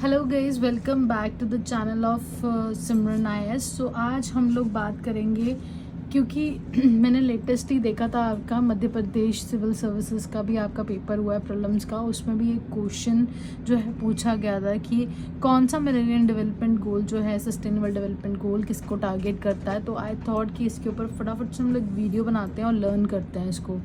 Hello guys, welcome back to the channel of Simran IAS। So आज हम लोग बात करेंगे क्योंकि मैंने लेटेस्ट ही देखा था आपका मध्य प्रदेश सिविल सर्विसेज का भी आपका पेपर हुआ है प्रीलिम्स का। उसमें भी एक क्वेश्चन जो है पूछा गया था कि कौन सा मिलेनियम डेवलपमेंट गोल जो है सस्टेनेबल डेवलपमेंट गोल किसको टारगेट करता है। तो आई थॉट कि इसके ऊपर फटाफट से हम लोग वीडियो बनाते हैं और लर्न करते हैं इसको।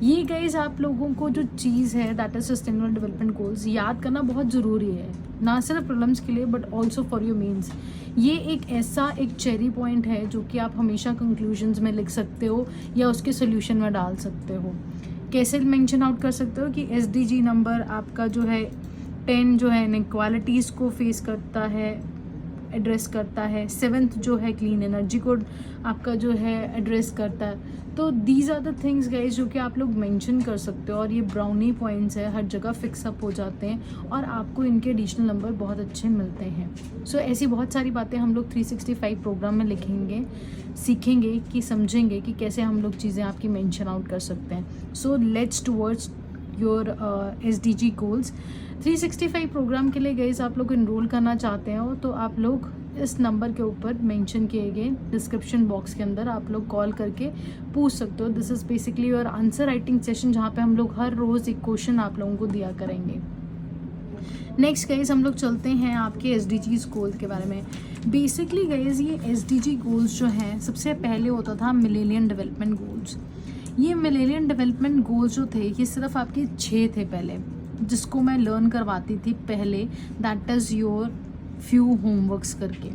ये गाइज आप लोगों को जो चीज़ है that is sustainable development goals याद करना बहुत ज़रूरी है, ना सिर्फ प्रीलिम्स के लिए but also for your mains. ये एक ऐसा एक चेरी पॉइंट है जो कि आप हमेशा कंक्लूजन्स में लिख सकते हो या उसके सोल्यूशन में डाल सकते हो। कैसे मेंशन आउट कर सकते हो कि SDG नंबर आपका जो है 10 जो है इनइक्वालिटीज़ को फेस करता है, एड्रेस करता है। 7th जो है क्लीन एनर्जी को आपका जो है एड्रेस करता है। तो these are the things guys जो कि आप लोग मेंशन कर सकते हो और ये ब्राउनी पॉइंट्स है, हर जगह फिक्स अप हो जाते हैं और आपको इनके एडिशनल नंबर बहुत अच्छे मिलते हैं। सो ऐसी बहुत सारी बातें हम लोग 365 प्रोग्राम में लिखेंगे, सीखेंगे कि समझेंगे कि कैसे हम लोग चीज़ें आपकी मेंशन आउट कर सकते हैं। So let's towards your SDG goals. 365 program के लिए गाइस आप लोग इनरोल करना चाहते हो तो आप लोग इस नंबर के ऊपर मेंशन किए गए डिस्क्रिप्शन बॉक्स के अंदर आप लोग कॉल करके पूछ सकते हो। This is basically your answer writing session जहाँ पे हम लोग हर रोज़ एक क्वेश्चन आप लोगों को दिया करेंगे। नेक्स्ट गाइज हम लोग चलते हैं आपके SDGs गोल के बारे में। बेसिकली गाइज ये SDG गोल्स जो हैं सबसे पहले होता था मिलेनियम डेवलपमेंट गोल्स। ये मिलेनियम डेवलपमेंट गोल्स जो थे ये सिर्फ आपके 6 थे पहले, जिसको मैं लर्न करवाती थी पहले, that is your few homeworks करके।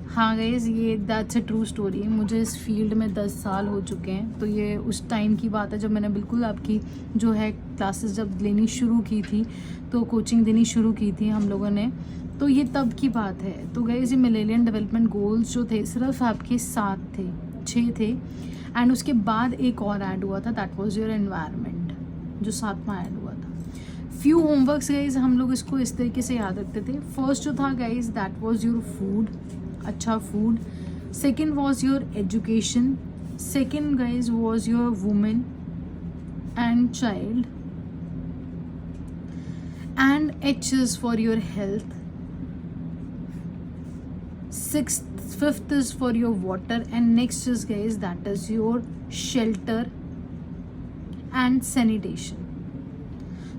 हाँ गाइज ये दैट्स अ ट्रू स्टोरी। मुझे इस फील्ड में 10 साल हो चुके हैं, तो ये उस टाइम की बात है जब मैंने बिल्कुल आपकी जो है क्लासेस जब लेनी शुरू की थी, तो कोचिंग देनी शुरू की थी हम लोगों ने, तो ये तब की बात है। तो गाइज ये मिलेनियम डेवलपमेंट गोल्स जो थे सिर्फ आपके 7 थे, 6 थे। एंड उसके बाद एक और ऐड हुआ था दैट वाज योर एनवायरनमेंट, जो 7वां ऐड हुआ था। फ्यू होमवर्क्स गाइज हम लोग इसको इस तरीके से याद रखते थे। फर्स्ट जो था guys that was your food, अच्छा food. Second was your education. Second guys was your women and child. And H is for your health. Fifth is for your water, and next is guys that is your shelter and sanitation.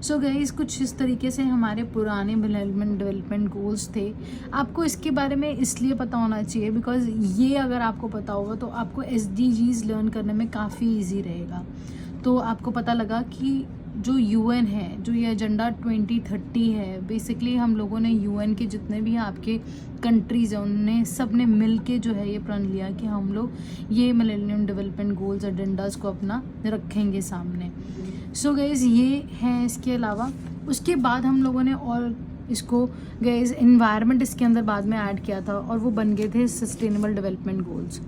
So guys कुछ इस तरीके से हमारे पुराने millennium development goals थे। आपको इसके बारे में इसलिए पता होना चाहिए बिकॉज ये अगर आपको पता होगा तो आपको SDGs लर्न करने में काफ़ी इजी रहेगा। तो आपको पता लगा कि जो UN है, जो ये एजेंडा 2030 है, बेसिकली हम लोगों ने UN के जितने भी आपके कंट्रीज़ हैं उनने सब ने मिल के जो है ये प्रण लिया कि हम लोग ये मिलेनियम डेवलपमेंट गोल्स एजेंडाज को अपना रखेंगे सामने। सो गाइज ये हैं। इसके अलावा उसके बाद हम लोगों ने और इसको गाइज एनवायरनमेंट इसके अंदर बाद में ऐड किया था और वो बन गए थे sustainable development goals.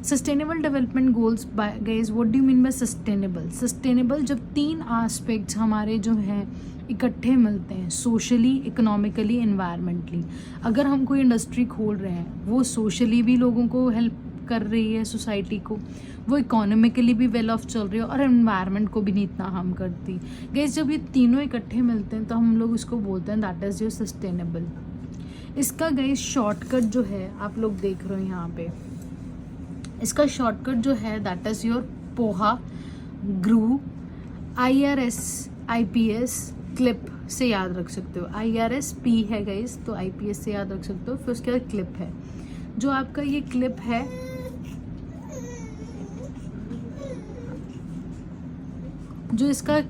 Sustainable development goals guys what do you mean by sustainable? Sustainable जब 3 एस्पेक्ट्स हमारे जो हैं इकट्ठे मिलते हैं, सोशली, इकोनॉमिकली, एनवायरमेंटली। अगर हम कोई इंडस्ट्री खोल रहे हैं वो सोशली भी लोगों को हेल्प कर रही है, सोसाइटी को, वो इकोनॉमिकली भी वेल ऑफ चल रही है और एनवायरनमेंट को भी नहीं इतना हार्म करती। गाइस जब ये तीनों इकट्ठे मिलते हैं तो हम लोग इसको बोलते हैं दैट इज़ योर सस्टेनेबल। इसका गाइस शॉर्टकट जो है आप लोग देख रहे हो यहाँ पे, इसका शॉर्टकट जो है दैट इज़ योर पोहा, ग्रू, IRS, IPS, क्लिप से याद रख सकते हो। IRS P है गाइस, तो IPS से याद रख सकते हो। फिर उसके बाद क्लिप है, जो आपका ये क्लिप है जो इसका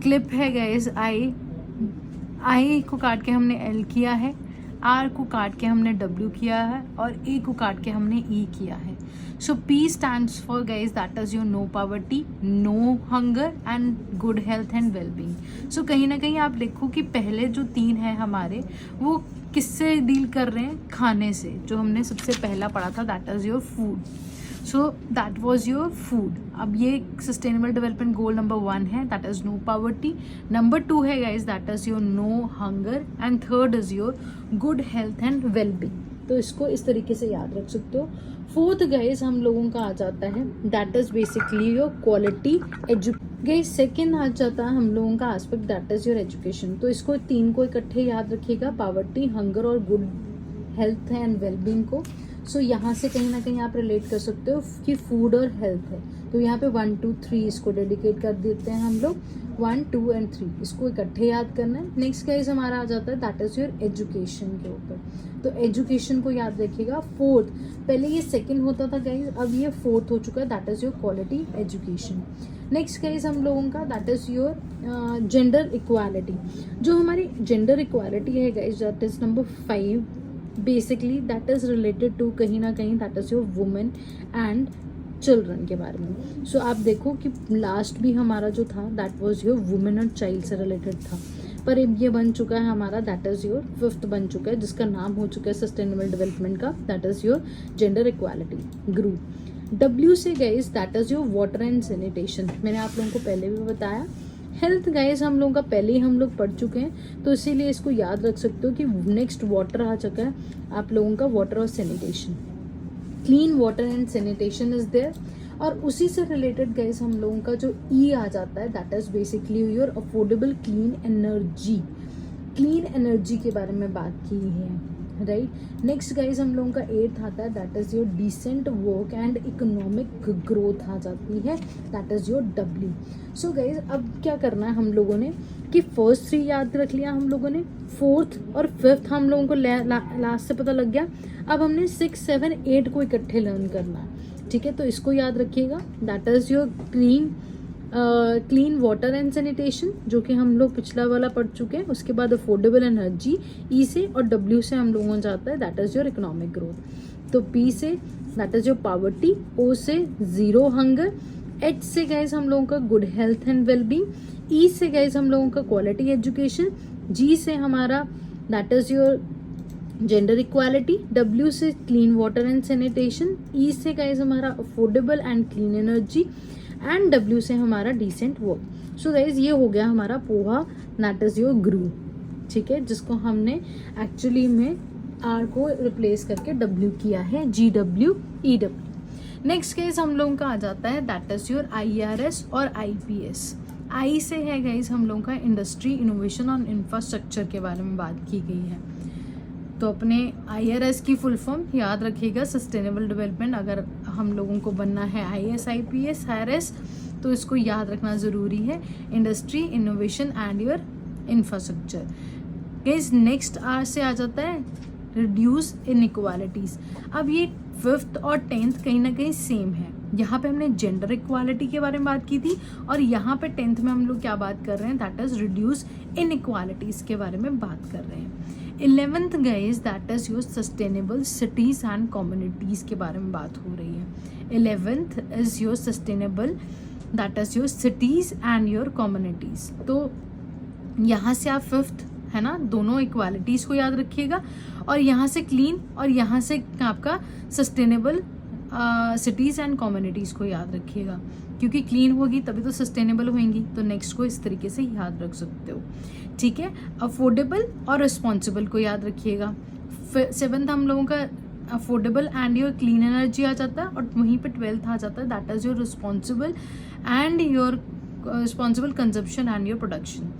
क्लिप है गाइस, आई को काट के हमने L किया है, R को काट के हमने W किया है और A को काट के हमने E किया है। So P stands for guys that is your no poverty, no hunger and good health and wellbeing. So कहीं ना कहीं आप देखो कि पहले जो 3 हैं हमारे वो किससे डील कर रहे हैं? खाने से, जो हमने सबसे पहला पढ़ा था that is your food. So that was your food. अब ये सस्टेनेबल डेवलपमेंट गोल नंबर 1 है that is no poverty, number 2 है guys that is your no hunger and third is your good health and wellbeing. तो इसको इस तरीके से याद रख सकते हो। फोर्थ गाइस हम लोगों का आ जाता है that is basically your quality guys. Second आ जाता है हम लोगों का aspect that is your education. तो इसको तीन को इकट्ठे याद रखिएगा, पॉवर्टी, हंगर और गुड हेल्थ एंड वेलबींग को। सो यहाँ से कहीं ना कहीं आप रिलेट कर सकते हो कि फूड और हेल्थ है, तो यहाँ पे 1 2 3 इसको डेडिकेट कर देते हैं हम लोग। 1 2 और 3 इसको इकट्ठे याद करना है। नेक्स्ट गाइस हमारा आ जाता है दैट इज योर एजुकेशन के ऊपर, तो एजुकेशन को याद रखिएगा। फोर्थ, पहले ये सेकंड होता था गाइस, अब ये फोर्थ हो चुका है, that is your quality education. Next guys हम लोगों का that is your gender equality. जो हमारी जेंडर इक्वालिटी है guys that is number 5, basically that is related to कहीं ना कहीं that is your women and children के बारे में। सो आप देखो कि लास्ट भी हमारा जो था दैट वाज योर वुमेन और चाइल्ड से रिलेटेड था, पर अब ये बन चुका है हमारा दैट इज योर 5th बन चुका है, जिसका नाम हो चुका है सस्टेनेबल डेवलपमेंट का, that is your gender equality group. W से guys that is your water and sanitation, मैंने आप लोगों को पहले भी बताया। हेल्थ गाइस हम लोगों का पहले ही हम लोग पढ़ चुके हैं, तो इसीलिए इसको याद रख सकते हो कि नेक्स्ट वाटर आ चुका है आप लोगों का, वाटर और sanitation. Clean water and sanitation is there. और उसी से रिलेटेड गाइस हम लोगों का जो ई आ जाता है that is basically your affordable clean energy. Clean energy के बारे में बात की है, राइट। नेक्स्ट गाइस हम लोगों का 8th आता है that is your decent work and economic growth आ जाती है, that is your W। So guys अब क्या करना है हम लोगों ने कि फर्स्ट 3 याद रख लिया हम लोगों ने, 4th और 5th हम लोगों को लास्ट से पता लग गया। अब हमने 6 7 8 को इकट्ठे लर्न करना है, ठीक है। तो इसको याद रखिएगा, that is your clean water and sanitation, जो कि हम लोग पिछला वाला पढ़ चुके हैं। उसके बाद अफोर्डेबल एनर्जी ई से, और W से हम लोगों को जाता है that is your economic growth. तो P say that is your poverty, O से जीरो हंगर, H से गाइज हम लोगों का good health and wellbeing, E से गाइज हम लोगों का क्वालिटी एजुकेशन, G से हमारा that is your gender equality, W से clean water and sanitation, E से गाइज हमारा affordable and clean energy, and W से हमारा डिसेंट वर्क। सो गाइज ये हो गया हमारा पोहा दैट इज योर ग्रू, ठीक है, जिसको हमने एक्चुअली में R को रिप्लेस करके W किया है, GWEW। नेक्स्ट केस हम लोगों का आ जाता है दैट इज योर IRS और IPS। I से है गाइज हम लोगों का इंडस्ट्री, इनोवेशन और इंफ्रास्ट्रक्चर के बारे में बात की गई है। तो अपने IRS की फुल फॉर्म याद रखिएगा, सस्टेनेबल डेवलपमेंट। अगर हम लोगों को बनना है IAS IPS IRS तो इसको याद रखना ज़रूरी है, industry, innovation and your infrastructure. Guys next R से आ जाता है रिड्यूस इनइक्वालिटीज़। अब ये 5th और 10th कहीं ना कहीं सेम है। यहाँ पे हमने जेंडर इक्वालिटी के बारे में बात की थी, और यहाँ पे 10th में हम लोग क्या बात कर रहे हैं, दैट इज रिड्यूस इनइक्वालिटीज़ के बारे में बात कर रहे हैं। 11th guys that is your sustainable cities and communities के बारे में बात हो रही है। 11th is your sustainable that is your cities and your communities. तो यहाँ से आप 5th है ना, दोनों इक्वालिटीज़ को याद रखिएगा, और यहाँ से क्लीन और यहाँ से आपका सस्टेनेबल सिटीज़ एंड कम्युनिटीज़ को याद रखिएगा, क्योंकि क्लीन होगी तभी तो सस्टेनेबल होंगी। तो नेक्स्ट को इस तरीके से याद रख सकते हो, ठीक है। अफोर्डेबल और रिस्पॉन्सिबल को याद रखिएगा। 7th हम लोगों का affordable and your clean energy आ जाता है, और वहीं पे 12th आ जाता है that is your responsible and your responsible consumption and your production.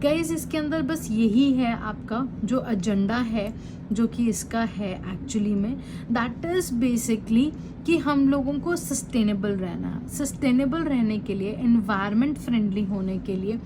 Guys इसके अंदर बस यही है आपका जो एजेंडा है, जो कि इसका है एक्चुअली में, दैट इज़ बेसिकली कि हम लोगों को सस्टेनेबल रहना है। सस्टेनेबल रहने के लिए, एनवायरनमेंट फ्रेंडली होने के लिए,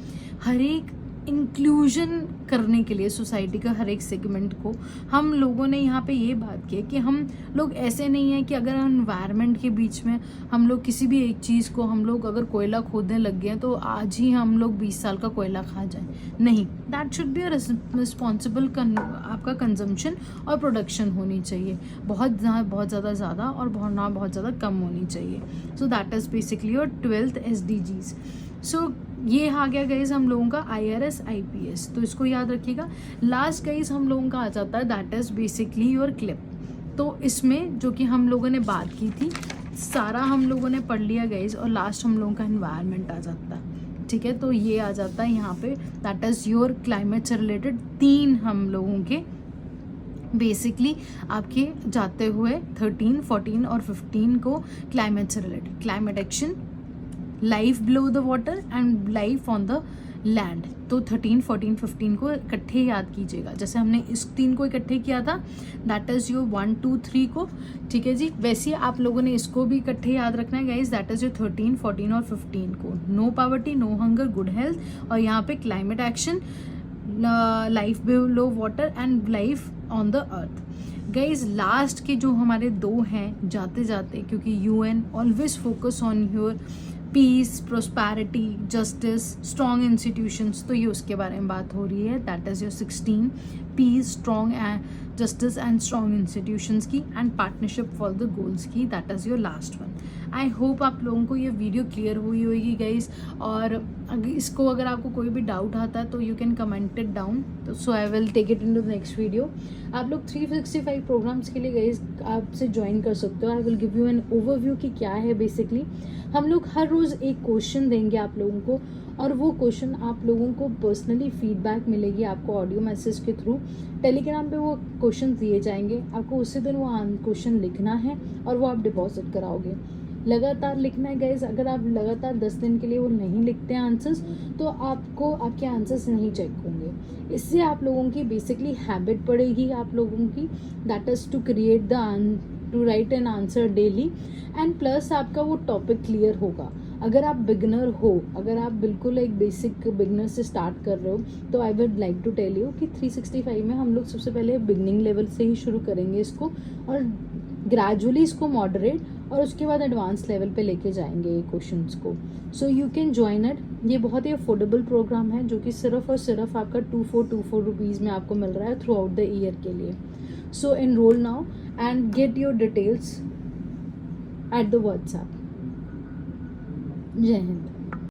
हर एक इंक्लूजन करने के लिए सोसाइटी का हर एक सेगमेंट को हम लोगों ने यहाँ पे ये बात की है कि हम लोग ऐसे नहीं है कि अगर एनवायरनमेंट के बीच में हम लोग किसी भी एक चीज़ को, हम लोग अगर कोयला खोदने लग गए तो आज ही हम लोग 20 साल का कोयला खा जाएं, नहीं। दैट शुड बी रिस्पॉन्सिबल आपका कंजम्पशन और प्रोडक्शन होनी चाहिए, बहुत ज़्यादा और बहुत ज़्यादा कम होनी चाहिए। So that is basically your 12th SDGs। सो ये आ गया गाइज हम लोगों का IRS IPS, तो इसको याद रखिएगा। लास्ट गाइज हम लोगों का आ जाता है that is basically your clip. तो इसमें जो कि हम लोगों ने बात की थी सारा हम लोगों ने पढ़ लिया गाइज, और लास्ट हम लोगों का एनवायरनमेंट आ जाता है, ठीक है। तो ये आ जाता है यहाँ पे दैट इज़ योर क्लाइमेट से रिलेटेड 3 हम लोगों के बेसिकली आपके जाते हुए 13, 14 और 15 को क्लाइमेट से related, climate action, life below the water and life on the land. तो 13, 14, 15 को इकट्ठे याद कीजिएगा, जैसे हमने इस 3 को इकट्ठे किया था, दैट इज़ योर 1, 2, 3 को, ठीक है जी। वैसे ही आप लोगों ने इसको भी इकट्ठे याद रखना है गाइज, दैट इज़ योर 13, 14 और 15 को। No poverty, no hunger, good health, और यहाँ पे climate action, life below water and life on the earth. Guys last के जो हमारे 2 हैं जाते जाते, क्योंकि UN always focus on your peace, prosperity, justice, strong institutions, तो ये उसके बारे में बात हो रही है, that is your 16, peace, strong and justice and strong institutions की, and partnership for the goals की, that is your last one. I hope आप लोगों को ये वीडियो क्लियर हुई होगी गाइज, और अगर आपको कोई भी डाउट आता है तो you can comment it down, तो so I will take it into the next video. आप लोग 365 प्रोग्राम्स के लिए गाइज आपसे ज्वाइन कर सकते हो। I will give you an overview कि क्या है बेसिकली। हम लोग हर रोज़ एक क्वेश्चन देंगे आप लोगों को, और वो क्वेश्चन आप लोगों को पर्सनली फीडबैक मिलेगी आपको ऑडियो मैसेज के थ्रू। टेलीग्राम पे वो क्वेश्चन दिए जाएंगे, आपको उसी दिन वो क्वेश्चन लिखना है और वो आप डिपॉजिट कराओगे। लगातार लिखना है गाइज, अगर आप लगातार 10 दिन के लिए वो नहीं लिखते हैं आंसर्स, तो आपको आपके आंसर्स नहीं चेक होंगे। इससे आप लोगों की बेसिकली हैबिट पड़ेगी आप लोगों की, that is to write an answer daily, and plus आपका वो टॉपिक क्लियर होगा। अगर आप बिगनर हो, अगर आप बिल्कुल एक बेसिक बिगनर से स्टार्ट कर रहे हो, तो I would like to tell you कि 365 में हम लोग सबसे पहले बिगनिंग लेवल से ही शुरू करेंगे इसको, और ग्रेजुअली इसको मॉडरेट और उसके बाद एडवांस लेवल पे लेके जाएंगे ये क्वेश्चंस को। So you can join it. ये बहुत ही अफोर्डेबल प्रोग्राम है जो कि सिर्फ और सिर्फ आपका 2424 रुपीज़ में आपको मिल रहा है थ्रू आउट द ईयर के लिए। So enrol now and get your details at the WhatsApp. जय हिंद।